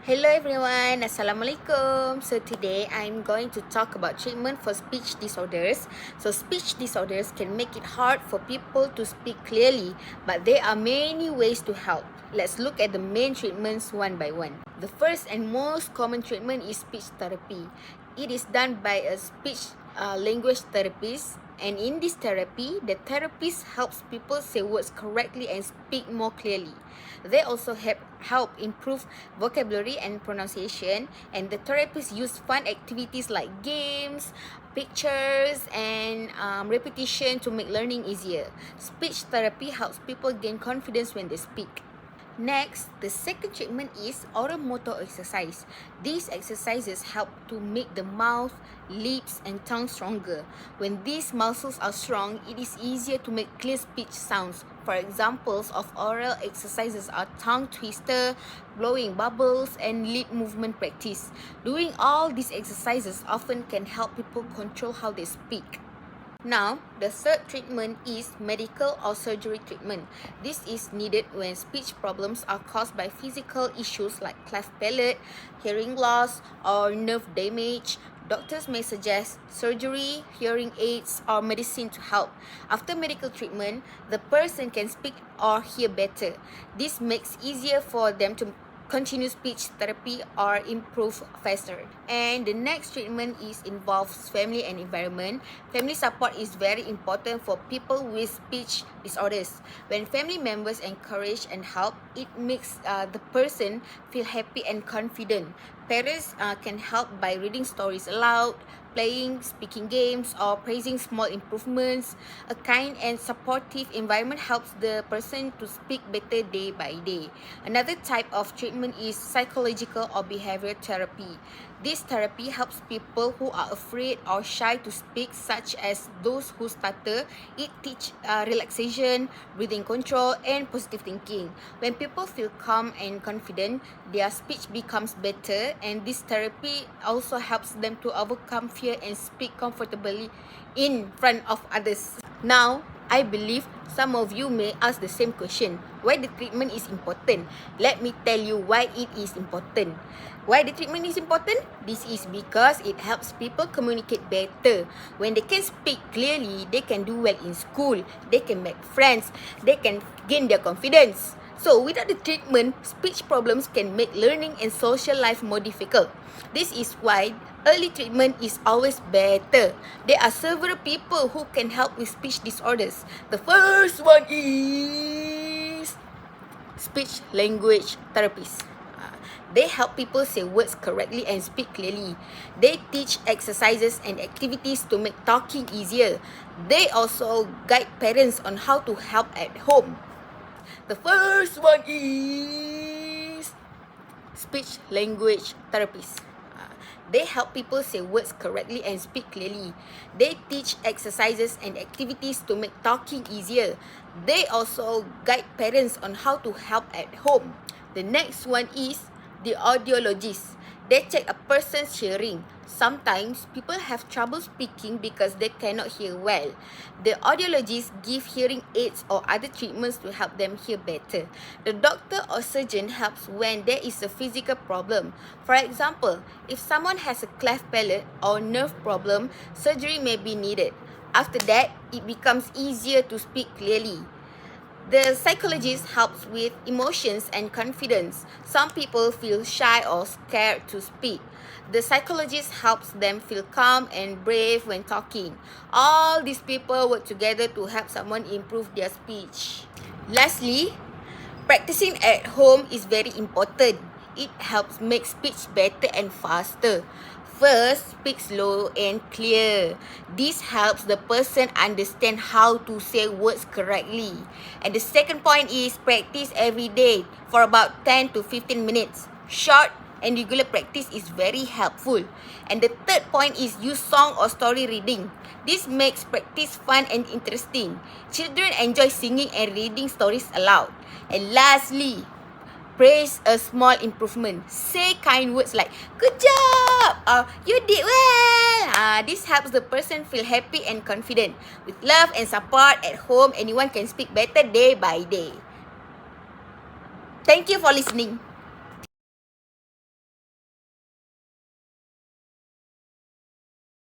Hello everyone, Assalamualaikum. So today I'm going to talk about treatment for speech disorders. So speech disorders can make it hard for people to speak clearly, but there are many ways to help. Let's look at the main treatments one by one. The first and most common treatment is speech therapy. It is done by a speech language therapist, and in this therapy, the therapist helps people say words correctly and speak more clearly. They also help improve vocabulary and pronunciation, and the therapists use fun activities like games, pictures, and repetition to make learning easier. Speech therapy helps people gain confidence when they speak. Next, the second treatment is oral motor exercise. These exercises help to make the mouth, lips, and tongue stronger. When these muscles are strong, it is easier to make clear speech sounds. For examples of oral exercises are tongue twister, blowing bubbles, and lip movement practice. Doing all these exercises often can help people control how they speak. Now, the third treatment is medical or surgery treatment. This is needed when speech problems are caused by physical issues like cleft palate, hearing loss, or nerve damage. Doctors may suggest surgery, hearing aids, or medicine to help. After medical treatment, the person can speak or hear better. This makes it easier for them to continue speech therapy or improve faster. And the next treatment involves family and environment. Family support is very important for people with speech disorders. When family members encourage and help, it makes the person feel happy and confident. Parents can help by reading stories aloud, playing speaking games, or praising small improvements. A kind and supportive environment helps the person to speak better day by day. Another type of treatment is psychological or behavioral therapy. This therapy helps people who are afraid or shy to speak, such as those who stutter. It teaches relaxation, breathing control, and positive thinking. When people feel calm and confident, their speech becomes better, and this therapy also helps them to overcome fear and speak comfortably in front of others. Now, I believe some of you may ask the same question. Why the treatment is important? Let me tell you why it is important. Why the treatment is important? This is because it helps people communicate better. When they can speak clearly, they can do well in school, they can make friends, they can gain their confidence. So, without the treatment, speech problems can make learning and social life more difficult. This is why early treatment is always better. There are several people who can help with speech disorders. The first one is speech language therapists. They help people say words correctly and speak clearly. They teach exercises and activities to make talking easier. They also guide parents on how to help at home. The first one is speech language therapists. They help people say words correctly and speak clearly. They teach exercises and activities to make talking easier. They also guide parents on how to help at home. The next one is the audiologist. They check a person's hearing. Sometimes people have trouble speaking because they cannot hear well. The audiologist give hearing aids or other treatments to help them hear better. The doctor or surgeon helps when there is a physical problem. For example, if someone has a cleft palate or nerve problem, surgery may be needed. After that, it becomes easier to speak clearly. The psychologist helps with emotions and confidence. Some people feel shy or scared to speak. The psychologist helps them feel calm and brave when talking. All these people work together to help someone improve their speech. Lastly, practicing at home is very important. It helps make speech better and faster. First, speak slow and clear. This helps the person understand how to say words correctly. And the second point is practice every day for about 10 to 15 minutes. Short and regular practice is very helpful. And the third point is use song or story reading. This makes practice fun and interesting. Children enjoy singing and reading stories aloud. And lastly, praise a small improvement. Say kind words like, "Good job!" or "You did well!" This helps the person feel happy and confident. With love and support at home, anyone can speak better day by day. Thank you for listening.